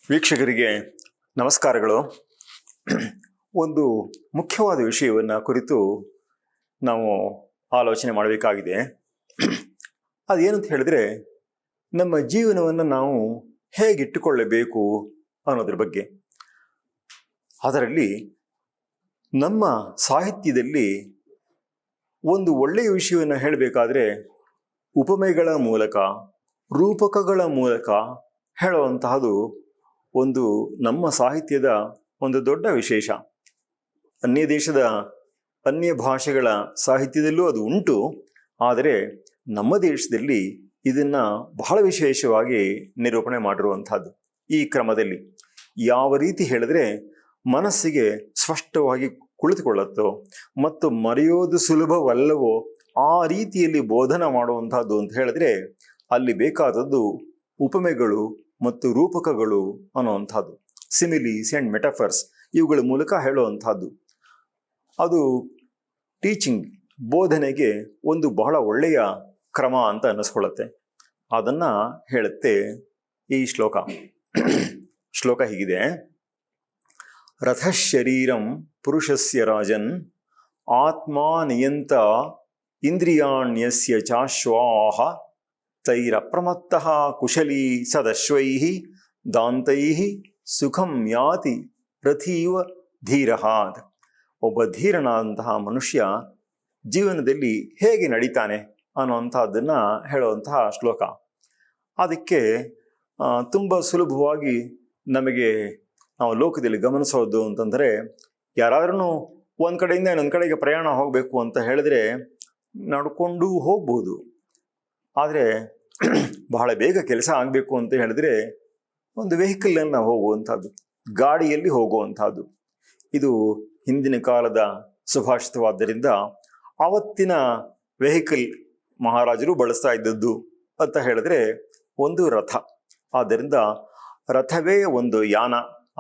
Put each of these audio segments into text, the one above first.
ವೀಕ್ಷಕರಿಗೆ ನಮಸ್ಕಾರಗಳು. ಒಂದು ಮುಖ್ಯವಾದ ವಿಷಯವನ್ನು ಕುರಿತು ನಾವು ಆಲೋಚನೆ ಮಾಡಬೇಕಾಗಿದೆ. ಅದೇನಂತ ಹೇಳಿದ್ರೆ, ನಮ್ಮ ಜೀವನವನ್ನು ನಾವು ಹೇಗಿಟ್ಟುಕೊಳ್ಳಬೇಕು ಅನ್ನೋದ್ರ ಬಗ್ಗೆ. ಅದರಲ್ಲಿ ನಮ್ಮ ಸಾಹಿತ್ಯದಲ್ಲಿ ಒಂದು ಒಳ್ಳೆಯ ವಿಷಯವನ್ನು ಹೇಳಬೇಕಾದ್ರೆ ಉಪಮೆಗಳ ಮೂಲಕ, ರೂಪಕಗಳ ಮೂಲಕ ಹೇಳುವಂತಹದ್ದು ಒಂದು ನಮ್ಮ ಸಾಹಿತ್ಯದ ಒಂದು ದೊಡ್ಡ ವಿಶೇಷ. ಅನ್ಯ ದೇಶದ ಅನ್ಯ ಭಾಷೆಗಳ ಸಾಹಿತ್ಯದಲ್ಲೂ ಅದು ಉಂಟು, ಆದರೆ ನಮ್ಮ ದೇಶದಲ್ಲಿ ಇದನ್ನು ಬಹಳ ವಿಶೇಷವಾಗಿ ನಿರೂಪಣೆ ಮಾಡಿರುವಂಥದ್ದು. ಈ ಕ್ರಮದಲ್ಲಿ ಯಾವ ರೀತಿ ಹೇಳಿದ್ರೆ ಮನಸ್ಸಿಗೆ ಸ್ಪಷ್ಟವಾಗಿ ಕುಳಿತುಕೊಳ್ಳುತ್ತೋ ಮತ್ತು ಮರೆಯೋದು ಸುಲಭವಲ್ಲವೋ ಆ ರೀತಿಯಲ್ಲಿ ಬೋಧನ ಮಾಡುವಂಥದ್ದು ಅಂತ ಹೇಳಿದ್ರೆ ಅಲ್ಲಿ ಬೇಕಾದದ್ದು ಉಪಮೆಗಳು ಮತ್ತು ರೂಪಕಗಳು ಅನ್ನುವಂಥದ್ದು, ಸಿಮಿಲೀಸ್ ಆ್ಯಂಡ್ ಮೆಟಫರ್ಸ್, ಇವುಗಳ ಮೂಲಕ ಹೇಳುವಂಥದ್ದು. ಅದು ಟೀಚಿಂಗ್, ಬೋಧನೆಗೆ ಒಂದು ಬಹಳ ಒಳ್ಳೆಯ ಕ್ರಮ ಅಂತ ಅನ್ನಿಸ್ಕೊಳ್ಳುತ್ತೆ. ಅದನ್ನು ಹೇಳುತ್ತೆ ಈ ಶ್ಲೋಕ. ಶ್ಲೋಕ ಹೀಗಿದೆ: ರಥಶರೀರಂ ಪುರುಷಸ್ಯ ರಾಜನ್ ಆತ್ಮ ನಿಯಂತ ಇಂದ್ರಿಯಾಣ್ಯಸ್ಯ ಚಾಶ್ವಾಹ ತೈರಪ್ರಮತ್ತಃ ಕುಶಲೀ ಸದಶ್ವೈಃ ದಾಂತೈಃ ಸುಖಂ ಯಾತಿ ರಥೀವ ಧೀರಃ. ಒಬ್ಬ ಧೀರನಾದಂತಹ ಮನುಷ್ಯ ಜೀವನದಲ್ಲಿ ಹೇಗೆ ನಡೀತಾನೆ ಅನ್ನುವಂಥದ್ದನ್ನು ಹೇಳುವಂತಹ ಶ್ಲೋಕ. ಅದಕ್ಕೆ ತುಂಬ ಸುಲಭವಾಗಿ ನಮಗೆ ನಾವು ಲೋಕದಲ್ಲಿ ಗಮನಿಸೋದು ಅಂತಂದರೆ, ಯಾರಾದ್ರೂ ಒಂದು ಕಡೆಯಿಂದ ಇನ್ನೊಂದು ಕಡೆಗೆ ಪ್ರಯಾಣ ಹೋಗಬೇಕು ಅಂತ ಹೇಳಿದ್ರೆ ನಡ್ಕೊಂಡು ಹೋಗ್ಬೋದು. ಆದರೆ ಬಹಳ ಬೇಗ ಕೆಲಸ ಆಗಬೇಕು ಅಂತ ಹೇಳಿದ್ರೆ ಒಂದು ವೆಹಿಕಲಲ್ಲಿ ನಾವು ಹೋಗುವಂಥದ್ದು, ಗಾಡಿಯಲ್ಲಿ ಹೋಗುವಂಥದ್ದು. ಇದು ಹಿಂದಿನ ಕಾಲದ ಸುಭಾಷಿತವಾದ್ದರಿಂದ ಆವತ್ತಿನ ವೆಹಿಕಲ್ ಮಹಾರಾಜರು ಬಳಸ್ತಾ ಇದ್ದದ್ದು ಅಂತ ಹೇಳಿದ್ರೆ ಒಂದು ರಥ. ಆದ್ದರಿಂದ ರಥವೇ ಒಂದು ಯಾನ,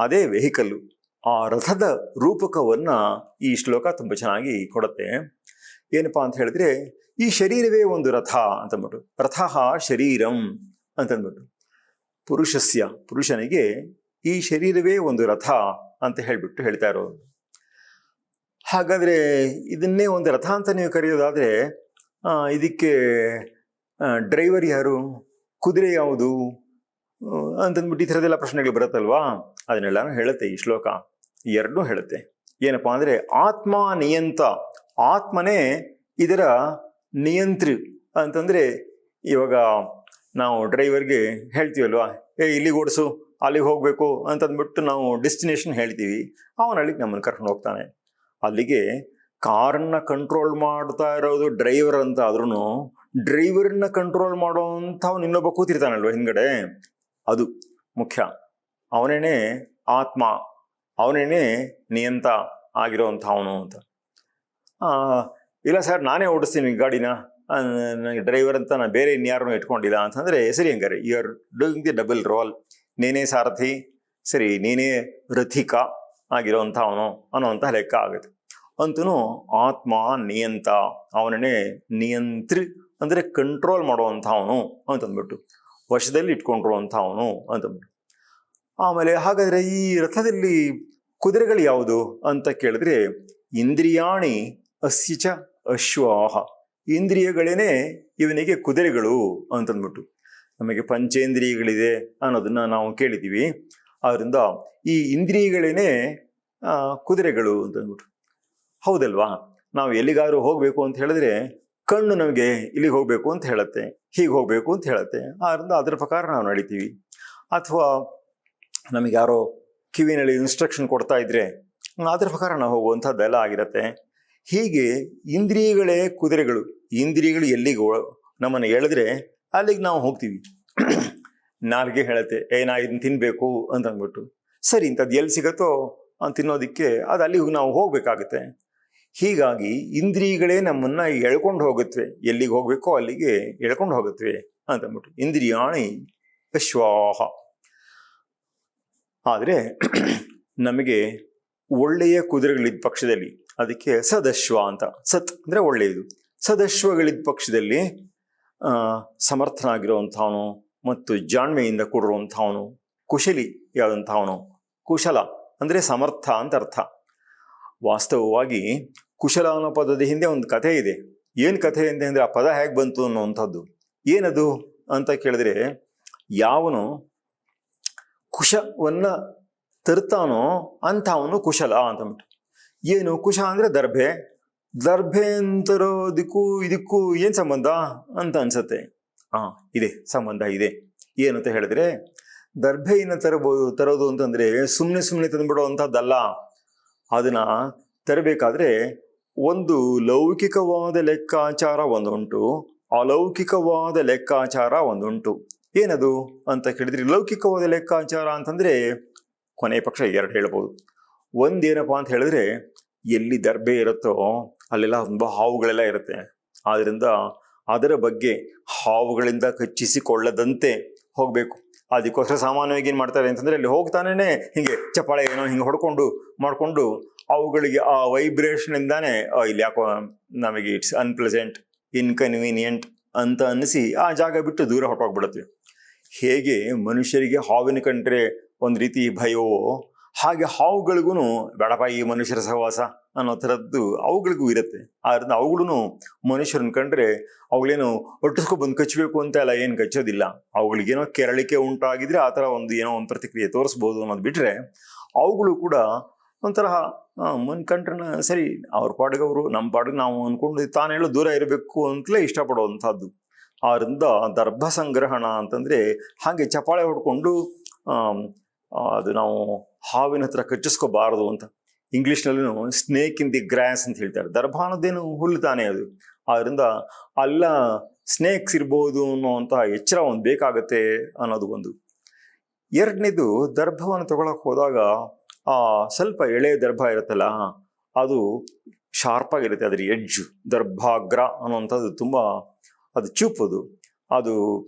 ಅದೇ ವೆಹಿಕಲ್ಲು. ಆ ರಥದ ರೂಪಕವನ್ನು ಈ ಶ್ಲೋಕ ತುಂಬ ಚೆನ್ನಾಗಿ ಕೊಡುತ್ತೆ. ಏನಪ್ಪಾ ಅಂತ ಹೇಳಿದ್ರೆ, ಈ ಶರೀರವೇ ಒಂದು ರಥ ಅಂತಂದ್ಬಿಟ್ಟು, ರಥಃ ಶರೀರಂ ಅಂತಂದ್ಬಿಟ್ಟು, ಪುರುಷನಿಗೆ ಈ ಶರೀರವೇ ಒಂದು ರಥ ಅಂತ ಹೇಳಿಬಿಟ್ಟು ಹೇಳ್ತಾ ಇರೋದು. ಹಾಗಾದರೆ ಇದನ್ನೇ ಒಂದು ರಥ ಅಂತ ನೀವು ಕರೆಯೋದಾದರೆ ಇದಕ್ಕೆ ಡ್ರೈವರ್ ಯಾರು, ಕುದುರೆ ಯಾವುದು ಅಂತಂದ್ಬಿಟ್ಟು ಈ ಥರದ್ದೆಲ್ಲ ಪ್ರಶ್ನೆಗಳು ಬರುತ್ತಲ್ವಾ. ಅದನ್ನೆಲ್ಲನೂ ಹೇಳುತ್ತೆ ಈ ಶ್ಲೋಕ, ಎರಡೂ ಹೇಳುತ್ತೆ. ಏನಪ್ಪ ಅಂದರೆ ಆತ್ಮ ನಿಯಂತ, ಆತ್ಮನೇ ಇದರ ನಿಯಂತ್ರಿ ಅಂತಂದರೆ, ಇವಾಗ ನಾವು ಡ್ರೈವರ್ಗೆ ಹೇಳ್ತೀವಲ್ವಾ, ಇಲ್ಲಿಗೆ ಓಡಿಸು, ಅಲ್ಲಿಗೆ ಹೋಗಬೇಕು ಅಂತಂದ್ಬಿಟ್ಟು ನಾವು ಡೆಸ್ಟಿನೇಷನ್ ಹೇಳ್ತೀವಿ. ಅವನು ಅಲ್ಲಿಗೆ ನಮ್ಮನ್ನು ಕರ್ಕೊಂಡು ಹೋಗ್ತಾನೆ. ಅಲ್ಲಿಗೆ ಕಾರನ್ನು ಕಂಟ್ರೋಲ್ ಮಾಡ್ತಾ ಇರೋದು ಡ್ರೈವರ್ ಅಂತ ಆದ್ರೂ ಡ್ರೈವರನ್ನ ಕಂಟ್ರೋಲ್ ಮಾಡೋವಂಥವ್ನು ಇನ್ನೊಬ್ಬ ಕೂತಿರ್ತಾನಲ್ವ ಹಿಂದ್ಗಡೆ, ಅದು ಮುಖ್ಯ. ಅವನೇನೆ ಆತ್ಮ, ಅವನೇನೆ ನಿಯಂತ ಆಗಿರೋವಂಥವನು ಅಂತ. ಇಲ್ಲ ಸರ್, ನಾನೇ ಓಡಿಸ್ತೀನಿ ಗಾಡಿನ, ನನಗೆ ಡ್ರೈವರ್ ಅಂತ ನಾನು ಬೇರೆ ಇನ್ಯಾರನ್ನೂ ಇಟ್ಕೊಂಡಿಲ್ಲ ಅಂತಂದರೆ ಸರಿ, ಹಂಗಾರೆ you are doing the double role. ನೀನೇ ಸಾರಥಿ, ಸರಿ, ನೀನೇ ರಥಿಕ ಆಗಿರೋವಂಥವನು ಅನ್ನೋವಂಥ ಲೆಕ್ಕ ಆಗುತ್ತೆ. ಅಂತೂ ಆತ್ಮ ನಿಯಂತ, ಅವನೇ ನಿಯಂತ್ರಿ ಅಂದರೆ ಕಂಟ್ರೋಲ್ ಮಾಡುವಂಥವನು ಅಂತಂದ್ಬಿಟ್ಟು, ವಶದಲ್ಲಿ ಇಟ್ಕೊಂಡಿರುವಂಥವನು ಅಂತಂದ್ಬಿಟ್ಟು. ಆಮೇಲೆ ಹಾಗಾದರೆ ಈ ರಥದಲ್ಲಿ ಕುದುರೆಗಳು ಯಾವುದು ಅಂತ ಕೇಳಿದ್ರೆ, ಇಂದ್ರಿಯಾಣಿ ಅಸ್ಯಚ ಅಶ್ವಾಹ, ಇಂದ್ರಿಯಗಳೇನೆ ಇವನಿಗೆ ಕುದುರೆಗಳು ಅಂತಂದ್ಬಿಟ್ಟು. ನಮಗೆ ಪಂಚೇಂದ್ರಿಯಗಳಿದೆ ಅನ್ನೋದನ್ನ ನಾವು ಕೇಳಿದ್ದೀವಿ. ಆದ್ದರಿಂದ ಈ ಇಂದ್ರಿಯಗಳೇನೆ ಕುದುರೆಗಳು ಅಂತಂದ್ಬಿಟ್ಟು. ಹೌದಲ್ವಾ? ನಾವು ಎಲ್ಲಿಗಾದ್ರೂ ಹೋಗಬೇಕು ಅಂತ ಹೇಳಿದ್ರೆ ಕಣ್ಣು ನಮಗೆ ಇಲ್ಲಿಗೆ ಹೋಗಬೇಕು ಅಂತ ಹೇಳುತ್ತೆ, ಹೀಗೆ ಹೋಗಬೇಕು ಅಂತ ಹೇಳುತ್ತೆ. ಆದ್ದರಿಂದ ಅದರ ಪ್ರಕಾರ ನಾವು ನಡಿತೀವಿ. ಅಥವಾ ನಮಗೆ ಯಾರೋ ಕಿವಿನಲ್ಲಿ ಇನ್ಸ್ಟ್ರಕ್ಷನ್ ಕೊಡ್ತಾ ಇದ್ರೆ ಅದರ ಪ್ರಕಾರ ನಾವು ಹೋಗುವಂಥದ್ದೆಲ್ಲ ಆಗಿರುತ್ತೆ. ಹೀಗೆ ಇಂದ್ರಿಯಗಳೇ ಕುದುರೆಗಳು. ಇಂದ್ರಿಯಗಳು ಎಲ್ಲಿಗೆ ನಮ್ಮನ್ನು ಎಳೆದ್ರೆ ಅಲ್ಲಿಗೆ ನಾವು ಹೋಗ್ತೀವಿ. ನಾಲ್ಗೆ ಹೇಳುತ್ತೆ, ನಾ ಇದನ್ನ ತಿನ್ನಬೇಕು ಅಂತ ಅಂದ್ಬಿಟ್ಟು, ಸರಿ, ಇಂಥದ್ದು ಎಲ್ಲಿ ಸಿಗುತ್ತೋ ತಿನ್ನೋದಕ್ಕೆ ಅದು ಅಲ್ಲಿಗೆ ನಾವು ಹೋಗಬೇಕಾಗುತ್ತೆ. ಹೀಗಾಗಿ ಇಂದ್ರಿಯಗಳೇ ನಮ್ಮನ್ನು ಎಳ್ಕೊಂಡು ಹೋಗುತ್ತವೆ, ಎಲ್ಲಿಗೆ ಹೋಗಬೇಕೋ ಅಲ್ಲಿಗೆ ಎಳ್ಕೊಂಡು ಹೋಗುತ್ತವೆ ಅಂತಂದ್ಬಿಟ್ಟು. ಇಂದ್ರಿಯಾಣಿ ಅಶ್ವಾಹ. ಆದರೆ ನಮಗೆ ಒಳ್ಳೆಯ ಕುದುರೆಗಳಿದ್ದ ಪಕ್ಷದಲ್ಲಿ ಅದಕ್ಕೆ ಸದಶ್ವ ಅಂತ, ಸತ್ ಅಂದರೆ ಒಳ್ಳೆಯದು, ಸದಶ್ವಗಳಿದ್ದ ಪಕ್ಷದಲ್ಲಿ ಸಮರ್ಥನಾಗಿರುವಂಥವನು ಮತ್ತು ಜಾಣ್ಮೆಯಿಂದ ಕೂಡಿರುವಂಥವನು ಕುಶಲಿಯಾದಂಥವನು. ಕುಶಲ ಅಂದರೆ ಸಮರ್ಥ ಅಂತ ಅರ್ಥ. ವಾಸ್ತವವಾಗಿ ಕುಶಲ ಅನ್ನೋ ಪದದ ಹಿಂದೆ ಒಂದು ಕಥೆ ಇದೆ. ಏನು ಕಥೆ ಅಂದರೆ ಆ ಪದ ಹೇಗೆ ಬಂತು ಅನ್ನುವಂಥದ್ದು. ಏನದು ಅಂತ ಕೇಳಿದ್ರೆ, ಯಾವನು ಕುಶವನ್ನು ತರ್ತಾನೋ ಅಂಥವನು ಕುಶಲ ಅಂತಂದ್ಬಿಟ್ಟು. ಏನು ಕುಶ ಅಂದರೆ ದರ್ಭೆ. ದರ್ಭೆ ಅಂತರೋದಕ್ಕೂ ಇದಕ್ಕೂ ಏನು ಸಂಬಂಧ ಅಂತ ಅನ್ಸತ್ತೆ. ಇದೆ, ಸಂಬಂಧ ಇದೆ. ಏನಂತ ಹೇಳಿದ್ರೆ, ದರ್ಭೆಯನ್ನು ತರೋದು ಅಂತಂದರೆ ಸುಮ್ಮನೆ ತಂದುಬಿಡೋವಂಥದ್ದಲ್ಲ. ಅದನ್ನು ತರಬೇಕಾದ್ರೆ ಒಂದು ಲೌಕಿಕವಾದ ಲೆಕ್ಕಾಚಾರ ಒಂದುಂಟು, ಅಲೌಕಿಕವಾದ ಲೆಕ್ಕಾಚಾರ ಒಂದುಂಟು. ಏನದು ಅಂತ ಕೇಳಿದ್ರೆ, ಲೌಕಿಕವಾದ ಲೆಕ್ಕಾಚಾರ ಅಂತಂದರೆ ಕೊನೆ ಪಕ್ಷ ಎರಡು ಹೇಳ್ಬೋದು. ಒಂದೇನಪ್ಪ ಅಂತ ಹೇಳಿದ್ರೆ, ಎಲ್ಲಿ ದರ್ಭೆ ಇರುತ್ತೋ ಅಲ್ಲೆಲ್ಲ ತುಂಬ ಹಾವುಗಳೆಲ್ಲ ಇರುತ್ತೆ. ಆದ್ದರಿಂದ ಅದರ ಬಗ್ಗೆ ಹಾವುಗಳಿಂದ ಕಚ್ಚಿಸಿಕೊಳ್ಳದಂತೆ ಹೋಗಬೇಕು. ಅದಕ್ಕೋಸ್ಕರ ಸಾಮಾನ್ಯವಾಗಿ ಏನು ಮಾಡ್ತಾರೆ ಅಂತಂದರೆ, ಅಲ್ಲಿ ಹೋಗ್ತಾನೇ ಹೀಗೆ ಚಪ್ಪಾಳೆ ಏನೋ ಹಿಂಗೆ ಮಾಡಿಕೊಂಡು ಅವುಗಳಿಗೆ ಆ ವೈಬ್ರೇಷನಿಂದಾನೇ ಇಲ್ಲಿ ಯಾಕೋ ನಮಗೆ ಇಟ್ಸ್ ಅನ್ಪ್ಲೆಸೆಂಟ್, ಇನ್ಕನ್ವೀನಿಯೆಂಟ್ ಅಂತ ಅನ್ನಿಸಿ ಆ ಜಾಗ ಬಿಟ್ಟು ದೂರ ಹೊರಟೋಗ್ಬಿಡುತ್ತೆ. ಹೇಗೆ ಮನುಷ್ಯರಿಗೆ ಹಾವಿನ ಕಂಡ್ರೆ ಒಂದು ರೀತಿ ಭಯವೋ, ಹಾಗೆ ಹಾವುಗಳಿಗೂ ಬೇಡಪ್ಪ ಈ ಮನುಷ್ಯರ ಸಹವಾಸ ಅನ್ನೋ ಥರದ್ದು ಅವುಗಳಿಗೂ ಇರುತ್ತೆ. ಆದ್ದರಿಂದ ಅವುಗಳು ಮನುಷ್ಯರನ್ನ ಕಂಡ್ರೆ ಅವುಗಳೇನು ಒಟ್ಟಿಸ್ಕೊಬಂದು ಕಚ್ಚಬೇಕು ಅಂತ ಎಲ್ಲ ಏನು ಕಚ್ಚೋದಿಲ್ಲ. ಅವುಗಳಿಗೇನೋ ಕೆರಳಿಕೆ ಉಂಟಾಗಿದ್ರೆ ಆ ಥರ ಏನೋ ಒಂದು ಪ್ರತಿಕ್ರಿಯೆ ತೋರಿಸ್ಬೋದು ಅನ್ನೋದು ಬಿಟ್ಟರೆ, ಅವುಗಳು ಕೂಡ ಒಂಥರ ಕಂಡ್ರೆ ಸರಿ ಅವ್ರ ಪಾಡಿಗೆ ಅವರು, ನಮ್ಮ ಪಾಡಿಗೆ ನಾವು ಅಂದ್ಕೊಂಡು ತಾನು ಹೇಳೋ ದೂರ ಇರಬೇಕು ಅಂತಲೇ ಇಷ್ಟಪಡುವಂಥದ್ದು. ಆದ್ದರಿಂದ ದರ್ಭ ಸಂಗ್ರಹಣ ಅಂತಂದರೆ ಹಾಗೆ ಚಪಾಳೆ ಹೊಡ್ಕೊಂಡು ಅದು ನಾವು ಹಾವಿನ ಹತ್ರ ಕಚ್ಚಿಸ್ಕೋಬಾರದು ಅಂತ. ಇಂಗ್ಲೀಷ್ನಲ್ಲೂ ಸ್ನೇಕ್ ಇನ್ ದಿ ಗ್ರಾಸ್ ಅಂತ ಹೇಳ್ತಾರೆ. ದರ್ಭ ಅನ್ನೋದೇನು ಹುಲ್ಲು ತಾನೇ ಅದು. ಆದ್ದರಿಂದ ಅಲ್ಲ ಸ್ನೇಕ್ಸ್ ಇರ್ಬೋದು ಅನ್ನೋಂತಹ ಎಚ್ಚರ ಒಂದು ಬೇಕಾಗತ್ತೆ ಅನ್ನೋದು ಒಂದು. ಎರಡನೇದು, ದರ್ಭವನ್ನು ತಗೊಳಕ್ಕೆ ಹೋದಾಗ ಸ್ವಲ್ಪ ಎಳೆ ದರ್ಭ ಇರುತ್ತಲ್ಲ, ಅದು ಶಾರ್ಪಾಗಿರುತ್ತೆ. ಅದ್ರ ಎಡ್ಜು ದರ್ಭಾಗ್ರ ಅನ್ನೋವಂಥದ್ದು ತುಂಬ ಅದು ಚೂಪದು. ಅದು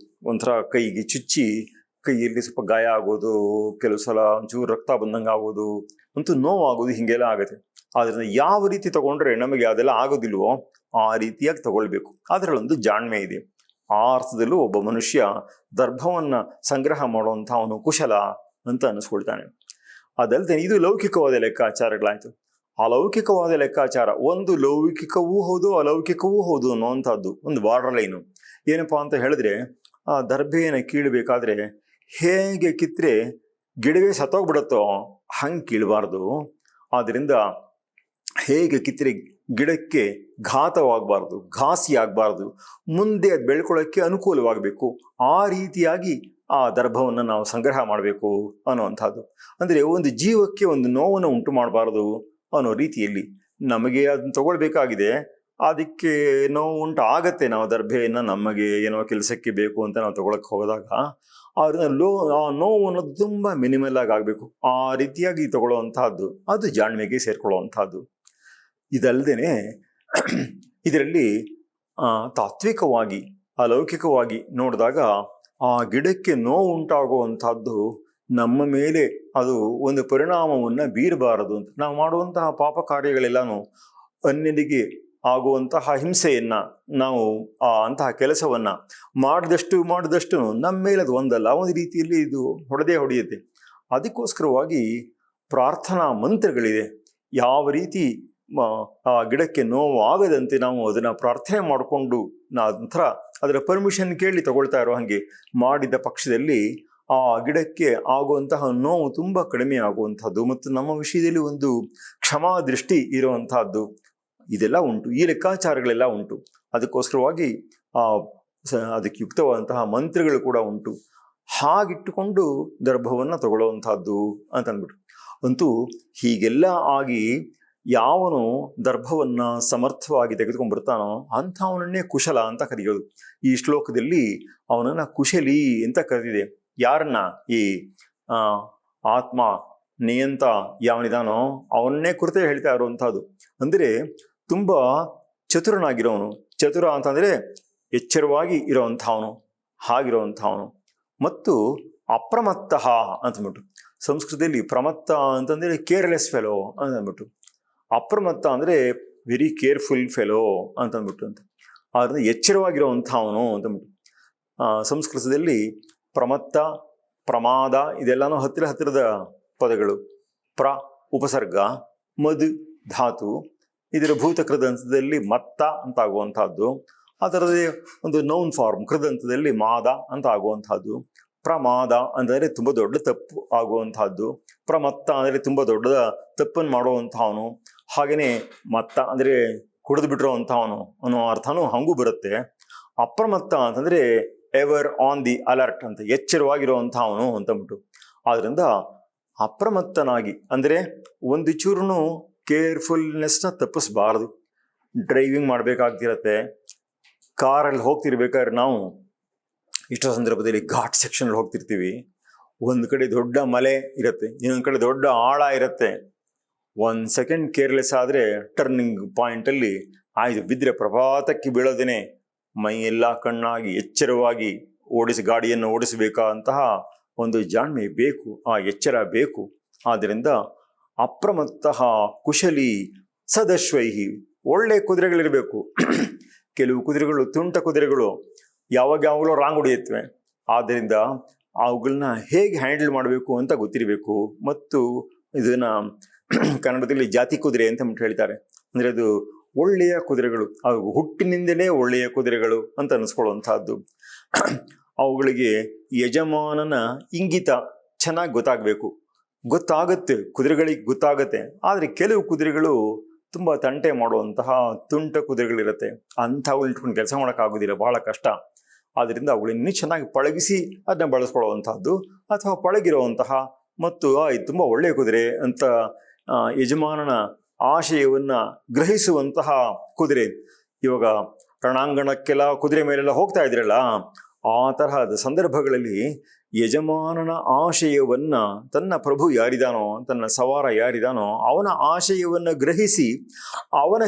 ಒಂಥರ ಕೈಗೆ ಚುಚ್ಚಿ ಕೈಯಲ್ಲಿ ಸ್ವಲ್ಪ ಗಾಯ ಆಗೋದು, ಕೆಲವು ಸಲ ಒಂಚೂರು ರಕ್ತ ಬಂದಂಗೆ ಆಗೋದು, ಅಂತೂ ನೋವಾಗೋದು, ಹೀಗೆಲ್ಲ ಆಗುತ್ತೆ. ಆದ್ದರಿಂದ ಯಾವ ರೀತಿ ತಗೊಂಡ್ರೆ ನಮಗೆ ಅದೆಲ್ಲ ಆಗೋದಿಲ್ವೋ ಆ ರೀತಿಯಾಗಿ ತಗೊಳ್ಬೇಕು. ಅದರಲ್ಲೊಂದು ಜಾಣ್ಮೆ ಇದೆ. ಆ ಅರ್ಥದಲ್ಲೂ ಒಬ್ಬ ಮನುಷ್ಯ ದರ್ಭವನ್ನು ಸಂಗ್ರಹ ಮಾಡುವಂಥ ಅವನು ಕುಶಲ ಅಂತ ಅನ್ನಿಸ್ಕೊಳ್ತಾನೆ. ಅದಲ್ಲದೆ ಇದು ಲೌಕಿಕವಾದ ಲೆಕ್ಕಾಚಾರಗಳಾಯಿತು. ಅಲೌಕಿಕವಾದ ಲೆಕ್ಕಾಚಾರ, ಒಂದು ಲೌಕಿಕವೂ ಹೌದು ಅಲೌಕಿಕವೂ ಹೌದು ಅನ್ನೋವಂಥದ್ದು ಒಂದು ಬಾರ್ಡರ್ ಲೈನು. ಏನಪ್ಪಾ ಅಂತ ಹೇಳಿದ್ರೆ, ಆ ದರ್ಭೆಯನ್ನು ಕೀಳಬೇಕಾದ್ರೆ ಹೇಗೆ ಕಿತ್ತರೆ ಗಿಡವೇ ಸತ್ತೋಗ್ಬಿಡುತ್ತೋ ಹಂಗೆ ಕೀಳಬಾರ್ದು. ಆದ್ದರಿಂದ ಹೇಗೆ ಕಿತ್ತರೆ ಗಿಡಕ್ಕೆ ಘಾತವಾಗಬಾರ್ದು, ಘಾಸಿ ಆಗಬಾರ್ದು, ಮುಂದೆ ಅದು ಬೆಳ್ಕೊಳ್ಳೋಕ್ಕೆ ಅನುಕೂಲವಾಗಬೇಕು. ಆ ರೀತಿಯಾಗಿ ಆ ದರ್ಭವನ್ನು ನಾವು ಸಂಗ್ರಹ ಮಾಡಬೇಕು ಅನ್ನುವಂಥದ್ದು. ಅಂದರೆ ಒಂದು ಜೀವಕ್ಕೆ ಒಂದು ನೋವನ್ನು ಉಂಟು ಮಾಡಬಾರ್ದು ಅನ್ನೋ ರೀತಿಯಲ್ಲಿ ನಮಗೆ ಅದನ್ನು ತಗೊಳ್ಬೇಕಾಗಿದೆ. ಅದಕ್ಕೆ ನೋವು ಉಂಟು ಆಗತ್ತೆ. ನಾವು ದರ್ಭೆಯನ್ನು ನಮಗೆ ಏನೋ ಕೆಲಸಕ್ಕೆ ಬೇಕು ಅಂತ ನಾವು ತಗೊಳಕ್ಕೆ ಹೋದಾಗ ಅದನ್ನ ಆ ನೋವು ಅನ್ನೋದು ತುಂಬ ಮಿನಿಮಲ್ ಆಗಬೇಕು. ಆ ರೀತಿಯಾಗಿ ತಗೊಳ್ಳೋವಂಥದ್ದು ಅದು ಜಾಣ್ಮೆಗೆ ಸೇರ್ಕೊಳ್ಳುವಂಥದ್ದು. ಇದಲ್ಲದೆ ಇದರಲ್ಲಿ ತಾತ್ವಿಕವಾಗಿ ಅಲೌಕಿಕವಾಗಿ ನೋಡಿದಾಗ ಆ ಗಿಡಕ್ಕೆ ನೋವು ಉಂಟಾಗುವಂಥದ್ದು ನಮ್ಮ ಮೇಲೆ ಅದು ಒಂದು ಪರಿಣಾಮವನ್ನು ಬೀರಬಾರದು ಅಂತ. ನಾವು ಮಾಡುವಂತಹ ಪಾಪ ಕಾರ್ಯಗಳೆಲ್ಲನೂ ಅನ್ಯನಿಗೆ ಆಗುವಂತಹ ಹಿಂಸೆಯನ್ನು, ನಾವು ಅಂತಹ ಕೆಲಸವನ್ನು ಮಾಡಿದಷ್ಟು ನಮ್ಮ ಮೇಲೆ ಅದು ಒಂದಲ್ಲ ಒಂದು ರೀತಿಯಲ್ಲಿ ಇದು ಹೊಡೆಯುತ್ತೆ. ಅದಕ್ಕೋಸ್ಕರವಾಗಿ ಪ್ರಾರ್ಥನಾ ಮಂತ್ರಗಳಿದೆ. ಯಾವ ರೀತಿ ಆ ಗಿಡಕ್ಕೆ ನೋವು ಆಗದಂತೆ ನಾವು ಅದನ್ನು ಪ್ರಾರ್ಥನೆ ಮಾಡಿಕೊಂಡು ನಂತರ ಅದರ ಪರ್ಮಿಷನ್ ಕೇಳಿ ತಗೊಳ್ತಾ ಇರೋ ಹಾಗೆ ಮಾಡಿದ ಪಕ್ಷದಲ್ಲಿ ಆ ಗಿಡಕ್ಕೆ ಆಗುವಂತಹ ನೋವು ತುಂಬ ಕಡಿಮೆ ಆಗುವಂಥದ್ದು ಮತ್ತು ನಮ್ಮ ವಿಷಯದಲ್ಲಿ ಒಂದು ಕ್ಷಮಾ ದೃಷ್ಟಿ ಇರುವಂತಹದ್ದು ಇದೆಲ್ಲ ಉಂಟು. ಈ ಲೆಕ್ಕಾಚಾರಗಳೆಲ್ಲ ಉಂಟು. ಅದಕ್ಕೋಸ್ಕರವಾಗಿ ಅದಕ್ಕೆ ಯುಕ್ತವಾದಂತಹ ಮಂತ್ರಗಳು ಕೂಡ ಉಂಟು. ಹಾಗಿಟ್ಟುಕೊಂಡು ದರ್ಭವನ್ನು ತಗೊಳ್ಳುವಂತಹದ್ದು ಅಂತಂದ್ಬಿಟ್ಟು ಅಂತೂ ಹೀಗೆಲ್ಲ ಆಗಿ ಯಾವನು ದರ್ಭವನ್ನು ಸಮರ್ಥವಾಗಿ ತೆಗೆದುಕೊಂಡ್ಬಿಡ್ತಾನೋ ಅಂಥವನನ್ನೇ ಕುಶಲ ಅಂತ ಕರೆಯೋದು. ಈ ಶ್ಲೋಕದಲ್ಲಿ ಅವನನ್ನು ಕುಶಲಿ ಅಂತ ಕರೆದಿದೆ. ಯಾರನ್ನ? ಈ ಆತ್ಮ ನಿಯಂತ ಯಾವನಿದಾನೋ ಅವನ್ನೇ ಕುರಿತೇ ಹೇಳ್ತಾ ಇರುವಂಥದ್ದು. ಅಂದರೆ ತುಂಬ ಚತುರನಾಗಿರೋನು. ಚತುರ ಅಂತಂದರೆ ಎಚ್ಚರವಾಗಿ ಇರೋವಂಥವನು, ಹಾಗಿರೋವಂಥವನು. ಮತ್ತು ಅಪ್ರಮತ್ತ ಅಂತಂದ್ಬಿಟ್ಟು ಸಂಸ್ಕೃತದಲ್ಲಿ ಪ್ರಮತ್ತ ಅಂತಂದರೆ ಕೇರ್ಲೆಸ್ ಫೆಲೋ ಅಂತಂದ್ಬಿಟ್ಟು, ಅಪ್ರಮತ್ತ ಅಂದರೆ ವೆರಿ ಕೇರ್ಫುಲ್ ಫೆಲೋ ಅಂತಂದ್ಬಿಟ್ಟು ಅಂತ. ಆದ್ದರಿಂದ ಎಚ್ಚರವಾಗಿರೋವಂಥವನು ಅಂತಂದ್ಬಿಟ್ಟು ಸಂಸ್ಕೃತದಲ್ಲಿ ಪ್ರಮತ್ತ ಪ್ರಮಾದ ಇದೆಲ್ಲನೂ ಹತ್ತಿರದ ಪದಗಳು. ಪ್ರ ಉಪಸರ್ಗ, ಮದ್ ಧಾತು, ಇದರ ಭೂತ ಕೃದಂತದಲ್ಲಿ ಮತ್ತ ಅಂತ ಆಗುವಂತಹದ್ದು. ಅದರದೇ ಒಂದು ನೌನ್ ಫಾರ್ಮ್ ಕೃದಂತದಲ್ಲಿ ಮಾದ ಅಂತ ಆಗುವಂತಹದ್ದು. ಪ್ರಮಾದ ಅಂದರೆ ತುಂಬ ದೊಡ್ಡ ತಪ್ಪು ಆಗುವಂತಹದ್ದು. ಪ್ರಮತ್ತ ಅಂದರೆ ತುಂಬ ದೊಡ್ಡ ತಪ್ಪನ್ನು ಮಾಡುವಂತಹವನು. ಹಾಗೆಯೇ ಮತ್ತ ಅಂದರೆ ಕುಡಿದು ಬಿಟ್ಟಿರುವಂತಹವನು ಅನ್ನೋ ಅರ್ಥನೂ ಹಾಗೂ ಬರುತ್ತೆ. ಅಪ್ರಮತ್ತ ಅಂತಂದರೆ ಎವರ್ ಆನ್ ದಿ ಅಲರ್ಟ್ ಅಂತ, ಎಚ್ಚರವಾಗಿರುವಂತಹವನು ಅಂತಂದ್ಬಿಟ್ಟು. ಆದ್ರಿಂದ ಅಪ್ರಮತ್ತನಾಗಿ ಅಂದರೆ ಒಂದು ಚೂರು ಕೇರ್ಫುಲ್ನೆಸ್ನ ತಪ್ಪಿಸ್ಬಾರ್ದು. ಡ್ರೈವಿಂಗ್ ಮಾಡಬೇಕಾಗ್ತಿರತ್ತೆ. ಕಾರಲ್ಲಿ ಹೋಗ್ತಿರ್ಬೇಕಾದ್ರೆ ನಾವು ಇಷ್ಟೋ ಸಂದರ್ಭದಲ್ಲಿ ಘಾಟ್ ಸೆಕ್ಷನಲ್ಲಿ ಹೋಗ್ತಿರ್ತೀವಿ. ಒಂದು ಕಡೆ ದೊಡ್ಡ ಮಲೆ ಇರುತ್ತೆ, ಇನ್ನೊಂದು ಕಡೆ ದೊಡ್ಡ ಆಳ ಇರುತ್ತೆ. 1 ಸೆಕೆಂಡ್ ಕೇರ್ಲೆಸ್ ಆದರೆ ಟರ್ನಿಂಗ್ ಪಾಯಿಂಟಲ್ಲಿ ಆಯ್ತು ಬಿದ್ದರೆ ಪ್ರಪಾತಕ್ಕೆ ಬೀಳೋದೇನೆ. ಮೈ ಎಲ್ಲ ಕಣ್ಣಾಗಿ ಎಚ್ಚರವಾಗಿ ಗಾಡಿಯನ್ನು ಓಡಿಸಬೇಕಾದಂತಹ ಒಂದು ಜಾಣ್ಮೆ ಬೇಕು, ಆ ಎಚ್ಚರ ಬೇಕು. ಆದ್ದರಿಂದ ಅಪ್ರಮತ್ತ ಕುಶಲಿ ಸದಶ್ವೈಹಿ, ಒಳ್ಳೆ ಕುದುರೆಗಳಿರಬೇಕು. ಕೆಲವು ಕುದುರೆಗಳು ತುಂಟ ಕುದುರೆಗಳು ಯಾವಾಗಲೂ ರಾಂಗ್ ಹೊಡೆಯುತ್ತವೆ. ಆದ್ದರಿಂದ ಅವುಗಳನ್ನ ಹೇಗೆ ಹ್ಯಾಂಡಲ್ ಮಾಡಬೇಕು ಅಂತ ಗೊತ್ತಿರಬೇಕು. ಮತ್ತು ಇದನ್ನ ಕನ್ನಡದಲ್ಲಿ ಜಾತಿ ಕುದುರೆ ಅಂತ ಹೇಳ್ತಾರೆ. ಅಂದರೆ ಅದು ಒಳ್ಳೆಯ ಕುದುರೆಗಳು, ಅವು ಹುಟ್ಟಿನಿಂದಲೇ ಒಳ್ಳೆಯ ಕುದುರೆಗಳು ಅಂತ ಅನಿಸ್ಕೊಳ್ಳುವಂತಹದ್ದು. ಅವುಗಳಿಗೆ ಯಜಮಾನನ ಇಂಗಿತ ಚೆನ್ನಾಗಿ ಗೊತ್ತಾಗುತ್ತೆ, ಕುದುರೆಗಳಿಗೆ ಗೊತ್ತಾಗುತ್ತೆ. ಆದರೆ ಕೆಲವು ಕುದುರೆಗಳು ತುಂಬ ತಂಟೆ ಮಾಡುವಂತಹ ತುಂಟ ಕುದುರೆಗಳಿರುತ್ತೆ. ಅಂಥವುಗಳು ಇಟ್ಕೊಂಡು ಕೆಲಸ ಮಾಡೋಕ್ಕಾಗೋದಿಲ್ಲ, ಬಹಳ ಕಷ್ಟ. ಆದ್ದರಿಂದ ಅವುಗಳನ್ನ ಚೆನ್ನಾಗಿ ಪಳಗಿಸಿ ಅದನ್ನ ಬಳಸ್ಕೊಳ್ಳುವಂತಹದ್ದು, ಅಥವಾ ಪಳಗಿರುವಂತಹ ಮತ್ತು ಇದು ತುಂಬ ಒಳ್ಳೆಯ ಕುದುರೆ ಅಂತ ಯಜಮಾನನ ಆಶಯವನ್ನು ಗ್ರಹಿಸುವಂತಹ ಕುದುರೆ. ಇವಾಗ ರಣಾಂಗಣಕ್ಕೆಲ್ಲ ಕುದುರೆ ಮೇಲೆಲ್ಲ ಹೋಗ್ತಾ ಇದ್ರಲ್ಲ, ಆ ತರಹದ ಸಂದರ್ಭಗಳಲ್ಲಿ ಯಜಮಾನನ ಆಶಯವನ್ನ, ತನ್ನ ಪ್ರಭು ಯಾರಿದಾನೋ, ತನ್ನ ಸವಾರ ಯಾರಿದಾನೋ ಅವನ ಆಶಯವನ್ನು ಗ್ರಹಿಸಿ ಅವನ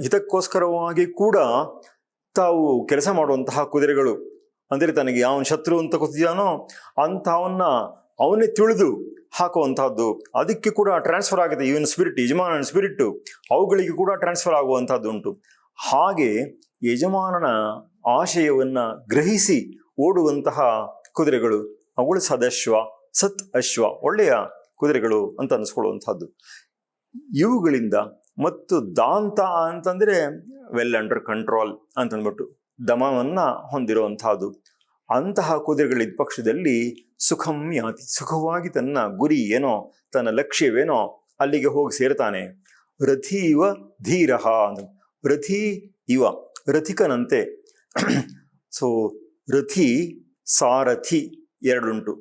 ಹಿತಕ್ಕೋಸ್ಕರವಾಗಿ ಕೂಡ ತಾವು ಕೆಲಸ ಮಾಡುವಂತಹ ಕುದುರೆಗಳು. ಅಂದರೆ ತನಗೆ ಯಾವ ಶತ್ರು ಅಂತ ಗೊತ್ತಿದ್ದಾನೋ ಅಂತಹವನ್ನ ಅವನ್ನೇ ತಿಳಿದು ಹಾಕುವಂತಹದ್ದು. ಅದಕ್ಕೆ ಕೂಡ ಟ್ರಾನ್ಸ್ಫರ್ ಆಗುತ್ತೆ. ಇವನ್ ಸ್ಪಿರಿಟ್, ಯಜಮಾನನ ಸ್ಪಿರಿಟ್ ಅವುಗಳಿಗೆ ಕೂಡ ಟ್ರಾನ್ಸ್ಫರ್ ಆಗುವಂತಹದ್ದು ಉಂಟು. ಹಾಗೆ ಯಜಮಾನನ ಆಶಯವನ್ನ ಗ್ರಹಿಸಿ ಓಡುವಂತಹ ಕುದುರೆಗಳು, ಅವುಗಳು ಸದಶ್ವ, ಸತ್ ಅಶ್ವ, ಒಳ್ಳೆಯ ಕುದುರೆಗಳು ಅಂತ ಅನಿಸ್ಕೊಳ್ಳುವಂಥದ್ದು. ಇವುಗಳಿಂದ ಮತ್ತು ದಾಂತ ಅಂತಂದರೆ ವೆಲ್ ಅಂಡರ್ ಕಂಟ್ರೋಲ್ ಅಂತಂದ್ಬಿಟ್ಟು ದಮವನ್ನ ಹೊಂದಿರುವಂತಹದ್ದು. ಅಂತಹ ಕುದುರೆಗಳಿದ್ದ ಪಕ್ಷದಲ್ಲಿ ಸುಖಂ ಯಾತಿ, ಸುಖವಾಗಿ ತನ್ನ ಗುರಿ ಏನೋ, ತನ್ನ ಲಕ್ಷ್ಯವೇನೋ ಅಲ್ಲಿಗೆ ಹೋಗಿ ಸೇರ್ತಾನೆ. ರಥಿ ಇವ ಧೀರಃ, ರಥಿ ಇವ ರಥಿಕನಂತೆ. ಸೊ ರಥಿ, ಸಾರಥಿ ಎರಡುಂಟು.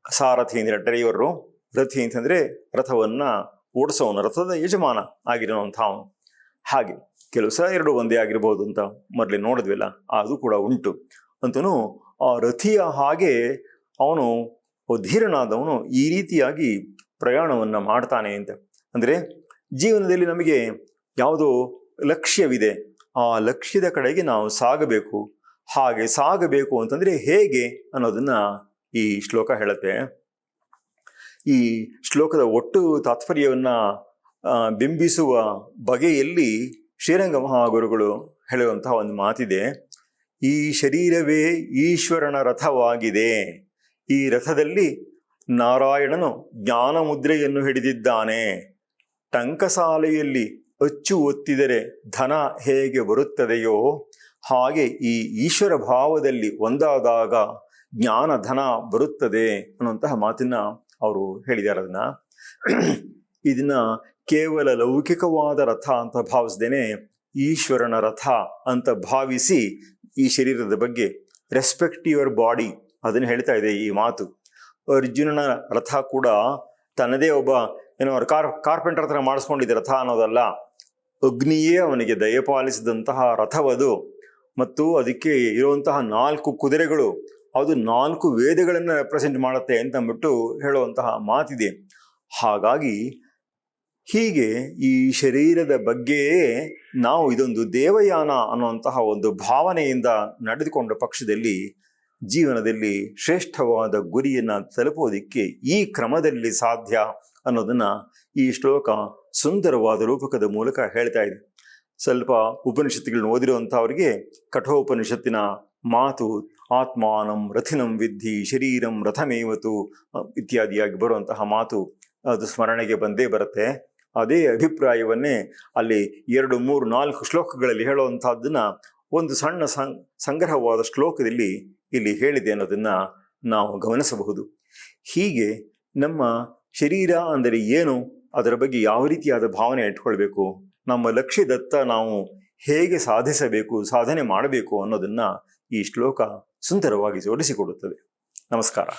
ಸಾರಥಿ ಅಂದರೆ ಡ್ರೈವರು, ರಥಿ ಅಂತಂದರೆ ರಥವನ್ನು ಓಡಿಸೋನು, ರಥದ ಯಜಮಾನ ಆಗಿರೋವಂಥವನು. ಹಾಗೆ ಕೆಲವು ಸಲ ಎರಡು ಒಂದೇ ಆಗಿರ್ಬೋದು ಅಂತ ಮೊದಲೇ ನೋಡಿದ್ವಿಲ್ಲ, ಅದು ಕೂಡ ಉಂಟು. ಅಂತನೂ ಆ ರಥಿಯ ಹಾಗೆ ಅವನು ಧೀರನಾದವನು ಈ ರೀತಿಯಾಗಿ ಪ್ರಯಾಣವನ್ನು ಮಾಡ್ತಾನೆ ಅಂತ. ಅಂದರೆ ಜೀವನದಲ್ಲಿ ನಮಗೆ ಯಾವುದೋ ಲಕ್ಷ್ಯವಿದೆ, ಆ ಲಕ್ಷ್ಯದ ಕಡೆಗೆ ನಾವು ಸಾಗಬೇಕು. ಹಾಗೆ ಸಾಗಬೇಕು ಅಂತಂದರೆ ಹೇಗೆ ಅನ್ನೋದನ್ನ ಈ ಶ್ಲೋಕ ಹೇಳುತ್ತೆ. ಈ ಶ್ಲೋಕದ ಒಟ್ಟು ತಾತ್ಪರ್ಯವನ್ನ ಬಿಂಬಿಸುವ ಬಗೆಯಲ್ಲಿ ಶ್ರೀರಂಗ ಮಹಾಗುರುಗಳು ಹೇಳುವಂತಹ ಒಂದು ಮಾತಿದೆ. ಈ ಶರೀರವೇ ಈಶ್ವರನ ರಥವಾಗಿದೆ. ಈ ರಥದಲ್ಲಿ ನಾರಾಯಣನು ಜ್ಞಾನ ಮುದ್ರೆಯನ್ನು ಹಿಡಿದಿದ್ದಾನೆ. ಟಂಕಸಾಲೆಯಲ್ಲಿ ಅಚ್ಚು ಒತ್ತಿದರೆ ಧನ ಹೇಗೆ ಬರುತ್ತದೆಯೋ ಹಾಗೆ ಈ ಈಶ್ವರ ಭಾವದಲ್ಲಿ ಒಂದಾದಾಗ ಜ್ಞಾನ ಧನ ಬರುತ್ತದೆ ಅನ್ನುವಂತಹ ಮಾತನ್ನ ಅವರು ಹೇಳಿದ್ದಾರೆ. ಇದನ್ನ ಕೇವಲ ಲೌಕಿಕವಾದ ರಥ ಅಂತ ಭಾವಿಸ್ದೇನೆ ಈಶ್ವರನ ರಥ ಅಂತ ಭಾವಿಸಿ ಈ ಶರೀರದ ಬಗ್ಗೆ ರೆಸ್ಪೆಕ್ಟ್ ಯುವರ್ ಬಾಡಿ ಅದನ್ನು ಹೇಳ್ತಾ ಇದೆ ಈ ಮಾತು. ಅರ್ಜುನನ ರಥ ಕೂಡ ತನ್ನದೇ ಒಬ್ಬ ಕಾರ್ಪೆಂಟರ್ ಹತ್ರ ಮಾಡಿಸ್ಕೊಂಡಿದ್ದ ರಥ ಅನ್ನೋದಲ್ಲ, ಅಗ್ನಿಯೇ ಅವನಿಗೆ ದಯಪಾಲಿಸಿದಂತಹ ರಥವದು. ಮತ್ತು ಅದಕ್ಕೆ ಇರುವಂತಹ 4 ಕುದುರೆಗಳು, ಅದು 4 ವೇದಗಳನ್ನು ರೆಪ್ರೆಸೆಂಟ್ ಮಾಡುತ್ತೆ ಅಂತ ಅಂದ್ಬಿಟ್ಟು ಹೇಳುವಂತಹ ಮಾತಿದೆ. ಹಾಗಾಗಿ ಹೀಗೆ ಈ ಶರೀರದ ಬಗ್ಗೆಯೇ ನಾವು ಇದೊಂದು ದೇವಯಾನ ಅನ್ನುವಂತಹ ಒಂದು ಭಾವನೆಯಿಂದ ನಡೆದುಕೊಂಡ ಪಕ್ಷದಲ್ಲಿ ಜೀವನದಲ್ಲಿ ಶ್ರೇಷ್ಠವಾದ ಗುರಿಯನ್ನು ತಲುಪೋದಿಕ್ಕೆ ಈ ಕ್ರಮದಲ್ಲಿ ಸಾಧ್ಯ ಅನ್ನೋದನ್ನ ಈ ಶ್ಲೋಕ ಸುಂದರವಾದ ರೂಪಕದ ಮೂಲಕ ಹೇಳ್ತಾ ಇದೆ. ಸ್ವಲ್ಪ ಉಪನಿಷತ್ತುಗಳನ್ನ ಓದಿರುವಂಥವ್ರಿಗೆ ಕಠೋಪನಿಷತ್ತಿನ ಮಾತು ಆತ್ಮಾನಂ ರಥಿನಂ ವಿದ್ಧಿ ಶರೀರಂ ರಥಮೇವತು ಇತ್ಯಾದಿಯಾಗಿ ಬರುವಂತಹ ಮಾತು ಅದು ಸ್ಮರಣೆಗೆ ಬಂದೇ ಬರುತ್ತೆ. ಅದೇ ಅಭಿಪ್ರಾಯವನ್ನೇ ಅಲ್ಲಿ 2, 3, 4 ಶ್ಲೋಕಗಳಲ್ಲಿ ಹೇಳುವಂತಹದ್ದನ್ನ ಒಂದು ಸಣ್ಣ ಸಂಗ್ರಹವಾದ ಶ್ಲೋಕದಲ್ಲಿ ಇಲ್ಲಿ ಹೇಳಿದೆ ಅನ್ನೋದನ್ನು ನಾವು ಗಮನಿಸಬಹುದು. ಹೀಗೆ ನಮ್ಮ ಶರೀರ ಅಂದರೆ ಏನು, ಅದರ ಬಗ್ಗೆ ಯಾವ ರೀತಿಯಾದ ಭಾವನೆ ಇಟ್ಕೊಳ್ಬೇಕು, ನಮ್ಮ ಲಕ್ಷ್ಯದತ್ತ ನಾವು ಹೇಗೆ ಸಾಧಿಸಬೇಕು, ಸಾಧನೆ ಮಾಡಬೇಕು ಅನ್ನೋದನ್ನು ಈ ಶ್ಲೋಕ ಸುಂದರವಾಗಿ ಜೋಡಿಸಿಕೊಡುತ್ತದೆ. ನಮಸ್ಕಾರ.